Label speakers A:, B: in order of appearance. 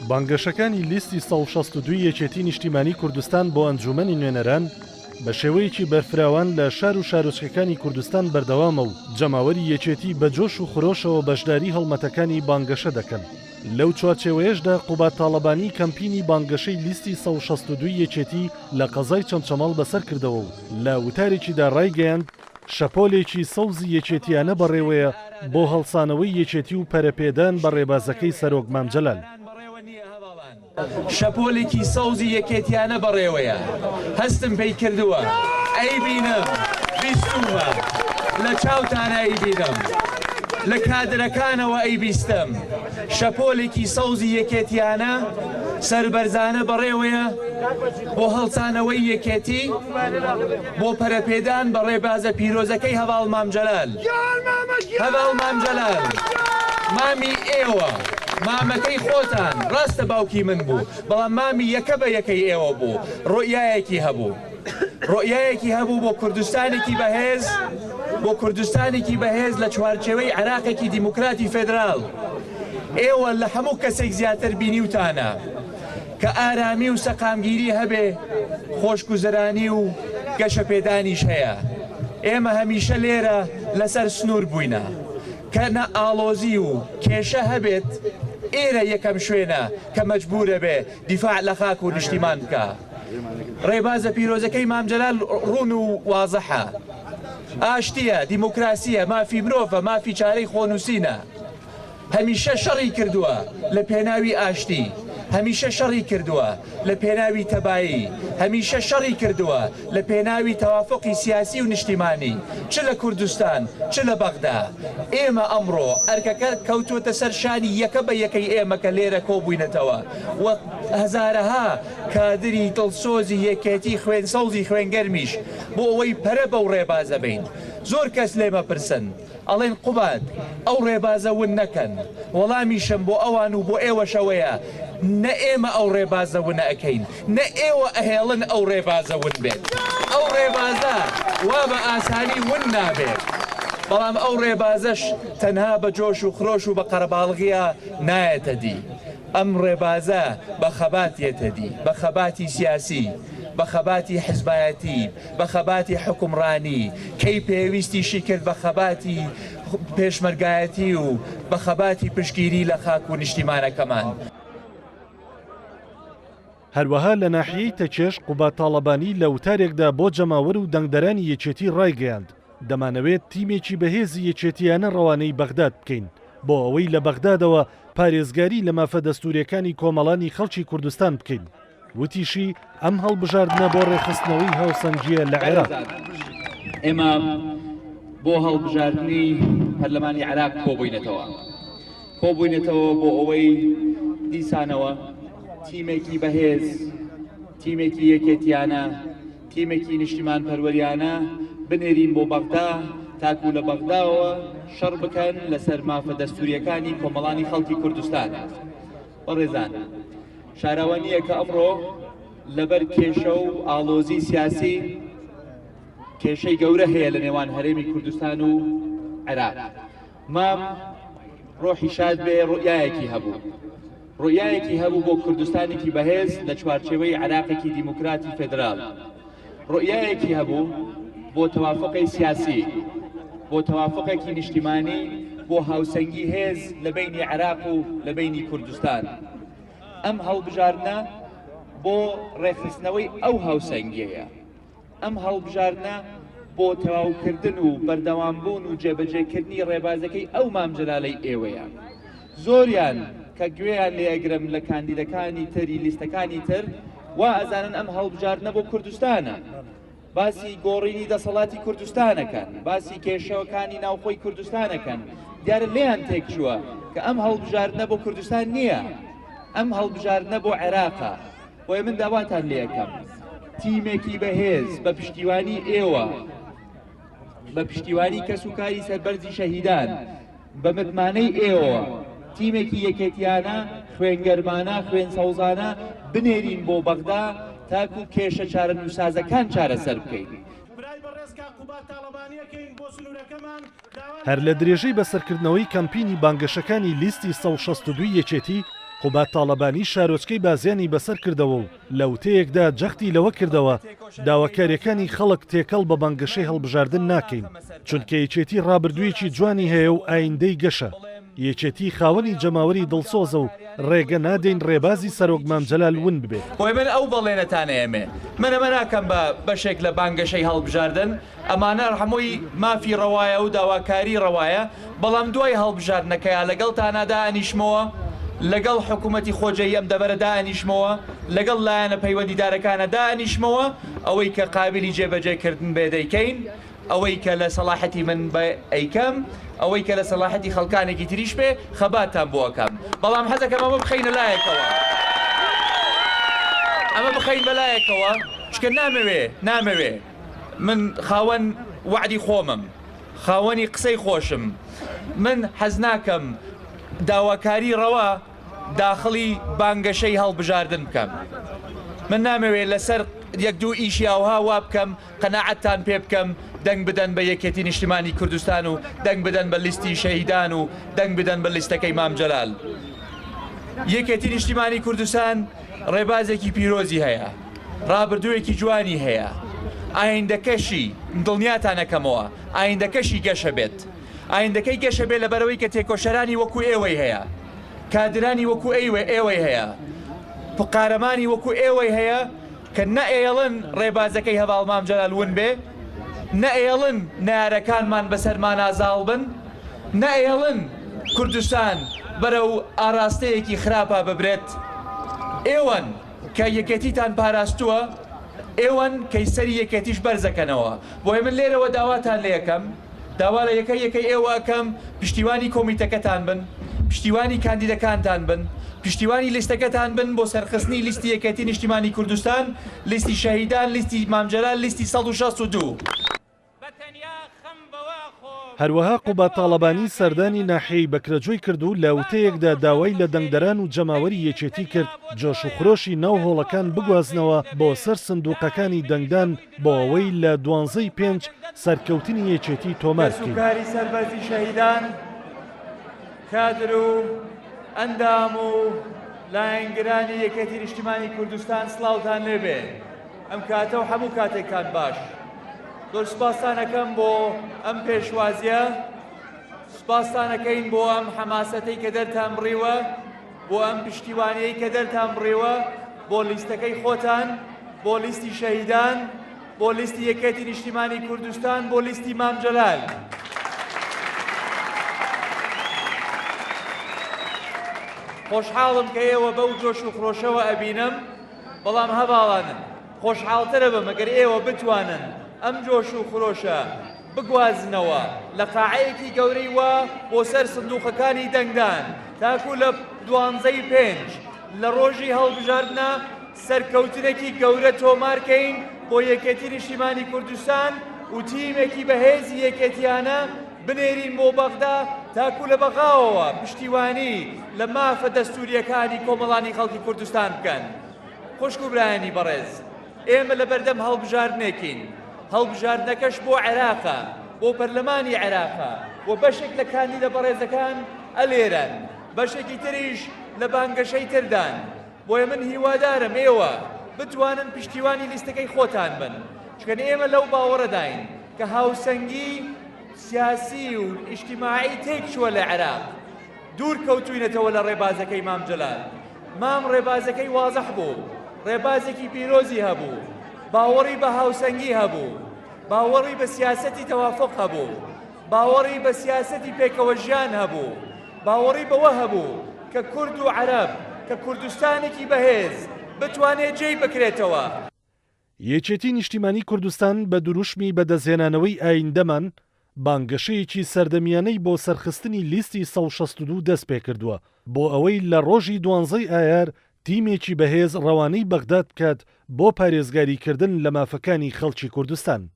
A: بانگەشەکانی لیستی 162 یەکێتی نیشتیمانی کوردستان بۆ ئەنجومەنی نوێنەران بە شێوەیەکی بەرفراوان لە شار و شارۆچکەکانی کوردستان بەردەوامە و جەماوەری یەکێتی بە جۆش و خۆشەوە بەشداری هەڵمەتەکانی بانگەشە دەکەن. لەو چوارچێوەیەشدا قوبات تاڵەبانی کەمپینی بانگەشەی لیستی 162 یەکێتی لە قەزای چەمچەماڵ بەسەر کردەوە و لە وتارێکیدا ڕایگەیاند شەپۆلێکی سەوزی یەکێتیانە بەڕێوەیە بۆ هەڵسانەوەی یەکێتی و پەرەپێدان بە ڕێبازەکەی سەرۆک مامجەلال.
B: شەپۆلێکی سەوزی یەکێتیانە بەڕێوەیە هەستم پێی کردووە ئەی بینم بیستومە لە چاوتانە ئەی بینم لە کادرەکانەوە ئەی بیستم شەپۆلێکی سەوزی یەکێتیانە سەربەرزانە بەڕێوەیە بۆ هەڵسانەوەی یەکێتی بۆ پەرەپێدان بە ڕێبازە پیرۆزەکەی هەڤاڵ مامجەلال. هەڤاڵ مامجەلال مامی ئێوە مامەکەی خۆتان ڕاستە باوکی من بوو بەڵام مامی یەکە بە یەکەی ئێوە بوو. ڕۆیایەکی هەبوو ڕۆیایەکی هەبوو بۆ کوردستانێکی بەهێز بۆ کوردستانێکی بەهێز لە چوارچێوەی عێراقێکی دیموکراتی فێدراڵ. ئێوە لە هەموو کەسێک زیاتر بینیوتانە کە ئارامی و سەقامگیری هەبێ خۆشگوزەرانی و گەشەپێدانیش هەیە. ئێمە هەمیشە لێرە لەسەر سنوور بووینە کە نە ئاڵۆزی و کێشە هەبێت ئێرە یەکەم شوێنە کە مەجبورە بێ دیفاع لە خاک و نیشتیمان بکە. ڕێبازە پیرۆزەکەی مامجەلال ڕوون و وازەحە. ئاشتیە، دیموکراسیە، مافی مرۆڤە، مافی چارەی خۆنووسینە. هەمیشە شەڕی کردووە لە پێناوی ئاشتی، هەمیشە شەڕی کردووە لە پێناوی تەبایی، هەمیشە شەڕی کردووە لە پێناوی تەوافقی سیاسی و نیشتیمانی چ لە کوردستان چ لە بەغدا. ئێمە ئەمڕۆ ئەرکەکە کەوتوتە سەر شانی یەکە بە یەکەی ئێمە کە لێرە کۆبووینەتەوە و هەزارەها کادری دڵسۆزی یەکێتی خوێن سەوزی خوێنگەرمیش بۆ ئەوەی پەرە بەو ڕێبازە بین. زۆر کەس لێمە پرسن ئەڵێن قوبات ئەو ڕێبازە ون نەکەن. وەڵامیشم بۆ ئەوان و بۆ ئێوەشەوەیە نە ئێمە ئەو ڕێبازە ونە ئەەکەین نە ئێوە ئەهێڵن ئەو ڕێبازە ون بێت. ئەو ڕێبازە وا بە ئاسانی ون نابێت بەڵام ئەو ڕێبازەش تەنها بە جۆش و خرۆش و بە قەرەباڵغیە نایەتە دی. ئەم ڕێبازە بە خەباتیەتە دی، بە خەباتی سیاسی، بە خەباتی حزبایەتی، بە خەباتی حکومڕانی کەی پێویستیشی کرد بە خەباتی پێشمەرگایەتی و بە خەباتی پشگیری لە خاک و نیشتیمانەکەمان.
A: هەروەها لە ناحیەی تەچێش قوبات تاڵەبانی لە وتارێکدا بۆ جەماوەر و دەنگدەرانی یەکێتی ڕایگەیاند دەمانەوێت تیمێکی بەهێزی یەکێتیانە ڕەوانەی بەغداد بکەین بۆ ئەوەی لە بەغدادەوە پارێزگاری لە مافە دەستوریەکانی کۆمەڵانی خەڵکی کوردستان بکەین. وتیشی ئەم هەڵبژاردنە بۆ ڕێخستنەوەی هاوسەنگیە لە عێراق.
C: ئێمە بۆ هەڵبژاردنی پەرلەمانی عێراق کۆبووینەتەوە بۆ ئەوەی دیسانەوە تیمێکی بەهێز، تیمێکی یەکێتیانە، تیمێکی نیشتیمان پەروەریانە بنێرین بۆ بەغدا تاکو لە بەغداوە شەڕ بکەن لەسەر مافە دەستوریەکانی کۆمەڵانی خەڵکی کوردستان. بەڕێزان، شاراوانیە کە ئەمڕۆ لەبەر کێشە و ئاڵۆزی سیاسی کێشەی گەورە هەیە لە نێوان هەرێمی کوردستان و عێراق. مام ڕۆحی شاد بێ ڕوئیایەکی هەبوو بۆ کوردستانێکی بەهێز لە چوارچێوەی عێراقێکی دیموکراتی فێدراڵ. ڕوئیایەکی هەبوو بۆ تەوافقی سیاسی، بۆ تەوافقێکی نیشتیمانی، بۆ هاوسەنگی هێز لە بینی عێراق و لە بینی کوردستان. ئەم هەڵبژاردنە بۆ ڕێخستنەوەی ئەو هاوسەنگیەیە. ئەم هەڵبژاردنە بۆ تەواوکردن و بەردەوامبوون و جێبەجێکردنی ڕێبازەکەی ئەو مامجەلالەی ئێوەیە. زۆریان کە گوێیان لێئەگرم لە کاندیدەکانی تری لیستەکانی تر وا ئەزانن ئەم هەڵبژاردنە بۆ کوردستانە. باسی گۆڕینی دەسەڵاتی کوردستانەکەن، باسی کێشەوەکانی ناوخۆی کوردستانەکەن. دیارە لێیان تێکچووە کە ئەم هەڵبژاردنە بۆ کوردستان نییە، ئەم هەڵبژاردنە بۆ عێراقە. بۆیە من داواتان لێ یەکەم تیمێکی بەهێز بە پشتیوانی ئێوە، بە پشتیوانی کەسوکاری سەربەرزی شەهیدان، بە متمانەی ئێوە تیمێکی یەکێتیانە خوێنگەرمانە خوێن سەوزانە بنێرین بۆ بەغدا تاکو کێشە چارە نووسازەکان چارەسەر بکەین.
A: هەر لە درێژەی بەسەرکردنەوەی کەمپینی بانگەشەکانی لیستی 162 یەکێتی قوبات تاڵەبانی شارۆچکەی بازیانی بەسەر کردەوە و لە وتەیەکدا جەختی لەوە کردەوە داواکاریەکانی خەڵک تێکەڵ بە بانگەشەی هەڵبژاردن ناکەین چونکە یەکێتی ڕابردوویەکی جوانی هەیە و ئایندەی گەشە یەکێتی خاوەنی جەماوەری دڵسۆزە و ڕێگە نادەین ڕێبازی سەرۆک مامجەلال ون ببێت
C: بۆی من ئەو بەڵێنەتانە ئێمێ منەمە ناکەم بە بەشێک لە بانگەشەی هەڵبژاردن ئەمانە هەمووی مافی ڕەوایە و داواکاری ڕەوایە بەڵام دوای هەڵبژاردنەکەیە لەگەڵ تانادا ئەنیشمەوە لەگەڵ حکوومەتی خۆجەی ئەم دەبەرەدا ئەنیشمەوە لەگەڵ لایەنە پەیوەندیدارەکانەدا ئەنیشمەوە ئەوەی کە قابلی جێبەجێکردن بێ دەیکەین ئەوەی کە لە سەلاحەتی من بە ئەیکەم ئەوەی کە لە سەلاحەتی خەڵکانێکی تریش بێ خەباتان بۆکەم بەڵام حەزەکەم ئەمە بخەینە لایەکەوە ئەمە بخەین بەلایەکەوە چکە نامەوێ من خاوەن وعدی خۆمم خاوەنی قسەی خۆشم من حەز ناکەم داواکاری ڕەوا داخڵی بانگەشەی هەڵبژاردن بکەم من نامەوێت لەسەر یەک دوو ئیشی ئاوها وا بکەم قەناعەتتان پێ بکەم دەنگ بدەن بە یەکێتی نیشتیمانی کوردستان و دەنگ بدەن بە لیستی شەهیدان و دەنگ بدەن بە لیستەکەی مامجەلال یەکێتی نیشتیمانی کوردستان ڕێبازێکی پیرۆزی هەیە ڕابردوویەکی جوانی هەیە ئایندەکەشی دڵنیاتانەکەمەوە ئایندەکەشی گەشە بێت ئایندەکەی گەشە بێت لەبەرەوەی کە تێکۆشەرانی وەکو ئێوەی هەیە کادرانی وەکو ئێوەی هەیە قارەمانی وەکو ئێوەی هەیە کە نەئێڵن ڕێبازەکەی هەواڵ مامجەلال ون بێ نەئێڵن نارەکانمان بەسەرمان ئازاڵ بن نەئێڵن کوردستان بەرەو ئاراستەیەکی خراپە ببرێت ئێوەن کە یەکێتیتان پاراستووە ئێوەن کەی سەری یەکێتیش بەرزەکەنەوە بۆی من لێرەوە داواتان لێ یەکەم داوا لە یەکەی ئێوە ئەەکەم پشتیوانی کۆمیتەکەتان بن پشتیوانی کاندیدەکانتان بن پشتیوانی لیستەکەتان بن بۆ سەرخستنی لیستی یەکێتی نیشتیمانی کوردستان لیستی شەهیدان لیستی مامجەلال لیستی 162
A: هەروەها قوبات تاڵەبانی سەردانی ناحیەی بەکرەجۆی کرد و لە وتەیەکدا داوای لە دەنگدەران و جەماوەری یەکێتی کرد جۆش و خرۆشی ناو هۆڵەکان بگوازنەوە بۆ سەر سندوقەکانی دەنگدان بۆ ئەوەی لە 12/5 سەرکەوتنی یەکێتی تۆمار بکەین.
C: سوکاری سەربەرزی شەهیدان کادر و ئەندام و لایەنگرانی یەکێتی نیشتیمانی کوردستان سڵاوتان لێبێ ئەم کاتە و هەموو کاتێکان باش زۆر سوپاسانەکەم بۆ ئەم پێشوازیە سوپاسانەکەین بۆ ئەم حەماسەتەی کە دەرتان بڕیوە بۆ ئەم پشتیوانیەی کە دەرتان بڕیوە بۆ لیستەکەی خۆتان بۆ لیستی شەهیدان بۆ لیستی یەکێتی نیشتیمانی کوردستان بۆ لیستی مامجەلال خۆشحاڵم کە ئێوە بەو جۆش و خرۆشەوە ئەبینم بەڵام هەواڵانن خۆشحاڵترە بە مەگەر ئێوە بتوانن ئەم جۆش و خرۆشە بگوازنەوە لە قاعەیەکی گەورەی وە بۆ سەر سندوقەکانی دەنگدان تاکو لە 12/5 لە ڕۆژی هەڵبژاردنە سەرکەوتنێکی گەورە تۆمارکەین بۆ یەکێتی نیشتیمانی کوردستان و تیمێکی بەهێزی یەکێتیانە بنێرین بۆ بەغدا تاکو لە بەغاوەوە پشتیوانی لە مافە دەستوریەکانی کۆمەڵانی خەڵکی کوردستان بکەن. خوشک و برایانی بەڕێز ئێمە لە بەردەم هەڵبژاردنێکین هەڵبژاردنەکەش بۆ عێراقە بۆ پەرلەمانی عێراقە و بەشێک لە کاندیدە بەڕێزەکان ئەلێرن بەشێکی تریش لە بانگەشەی تردان بۆیە من هیوادارم ئێوە بتوانن پشتیوانی لیستەکەی خۆتان بن چکەن ئێمە لەو باوەڕەداین کە هاوسەنگی سیاسی و ئیجتیماعی تێک چووە لە عێراق دوور کەوتوینەتەوە لە ڕێبازەکەی مامجەلال مام ڕێبازەکەی وازەح بوو ڕێبازێکی پیرۆزی هەبوو باوەڕی بە هاوسەنگی هەبوو باوەڕی بە سیاسەتی تەوافق هەبوو باوەڕی بە سیاسەتی پێکەوە ژیان هەبوو باوەڕی بەوە هەبوو کە کورد و عەرەب کە کوردستانێکی بەهێز بتوانێت جێی بکرێتەوە.
A: یەکێتی نیشتیمانی کوردستان بە دروشمی بەدەستهێنانەوەی ئایندەمان بانگەشەیەکی سەردەمیانەی بۆ سەرخستنی لیستی 162 دەست پێ کردووە بۆ ئەوەی لە ڕۆژی 12 ئایار تیمێکی بەهێز ڕەوانەی بەغداد بکات بۆ پارێزگاریکردن لە مافەکانی خەڵکی کوردستان.